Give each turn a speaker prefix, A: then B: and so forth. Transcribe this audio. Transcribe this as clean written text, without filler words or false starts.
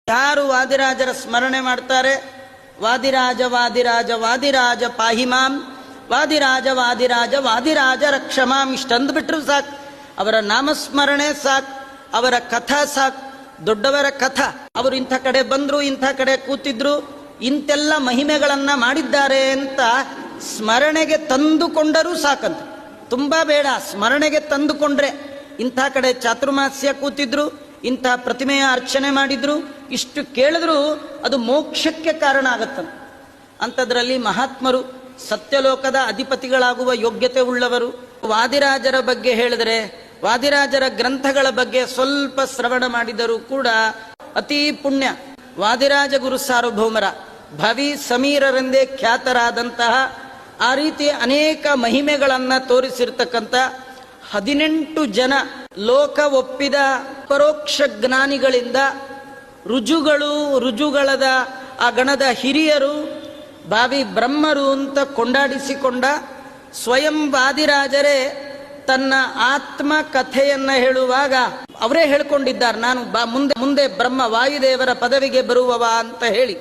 A: ಯಾರು ವಾದಿರಾಜರ ಸ್ಮರಣೆ ಮಾಡ್ತಾರೆ, ವಾದಿರಾಜ ವಾದಿರಾಜ ವಾದಿರಾಜ ಪಾಹಿಮಾಂ, ವಾದಿರಾಜ ವಾದಿರಾಜ ವಾದಿರಾಜ ರಕ್ಷಮಾಂ, ಇಷ್ಟಂದ್ಬಿಟ್ರು ಸಾಕು. ಅವರ ನಾಮಸ್ಮರಣೆ ಸಾಕು, ಅವರ ಕಥಾ ಸಾಕು, ದೊಡ್ಡವರ ಕಥಾ. ಅವರು ಇಂಥ ಕಡೆ ಬಂದ್ರು, ಇಂಥ ಕಡೆ ಕೂತಿದ್ರು, ಇಂತೆಲ್ಲ ಮಹಿಮೆಗಳನ್ನ ಮಾಡಿದ್ದಾರೆ ಅಂತ ಸ್ಮರಣೆಗೆ ತಂದುಕೊಂಡರೂ ಸಾಕಂತ. ತುಂಬಾ ಬೇಡ, ಸ್ಮರಣೆಗೆ ತಂದುಕೊಂಡ್ರೆ ಇಂಥ ಕಡೆ ಚಾತುರ್ಮಾಸ್ಯ ಕೂತಿದ್ರು, ಇಂಥ ಪ್ರತಿಮೆಯ ಅರ್ಚನೆ ಮಾಡಿದ್ರು, ಇಷ್ಟು ಕೇಳಿದ್ರು ಅದು ಮೋಕ್ಷಕ್ಕೆ ಕಾರಣ ಆಗತ್ತಂತ. ಅಂಥದ್ರಲ್ಲಿ ಮಹಾತ್ಮರು ಸತ್ಯಲೋಕದ ಅಧಿಪತಿಗಳಾಗುವ ಯೋಗ್ಯತೆ ಉಳ್ಳವರು. ವಾದಿರಾಜರ ಬಗ್ಗೆ ಹೇಳಿದರೆ, ವಾದಿರಾಜರ ಗ್ರಂಥಗಳ ಬಗ್ಗೆ ಸ್ವಲ್ಪ ಶ್ರವಣ ಮಾಡಿದರೂ ಕೂಡ ಅತೀ ಪುಣ್ಯ. ವಾದಿರಾಜ ಗುರು ಸಾರ್ವಭೌಮರ ಭವಿ ಸಮೀರರೆಂದೇ ಖ್ಯಾತರಾದಂತಹ, ಆ ರೀತಿ ಅನೇಕ ಮಹಿಮೆಗಳನ್ನ ತೋರಿಸಿರ್ತಕ್ಕಂಥ 18 ಜನ ಲೋಕ ಒಪ್ಪಿದ ಪರೋಕ್ಷ ಜ್ಞಾನಿಗಳಿಂದ ರುಜುಗಳದ ಆ ಗಣದ ಹಿರಿಯರು ಭಾವಿ ಬ್ರಹ್ಮರು ಅಂತ ಕೊಂಡಾಡಿಸಿಕೊಂಡ ಸ್ವಯಂ ವಾದಿರಾಜರೇ ತನ್ನ ಆತ್ಮ ಕಥೆಯನ್ನ ಹೇಳುವಾಗ ಅವರೇ ಹೇಳ್ಕೊಂಡಿದ್ದಾರೆ, ನಾನು ಮುಂದೆ ಬ್ರಹ್ಮ ವಾಯುದೇವರ ಪದವಿಗೆ ಬರುವವ ಅಂತ ಹೇಳಿ.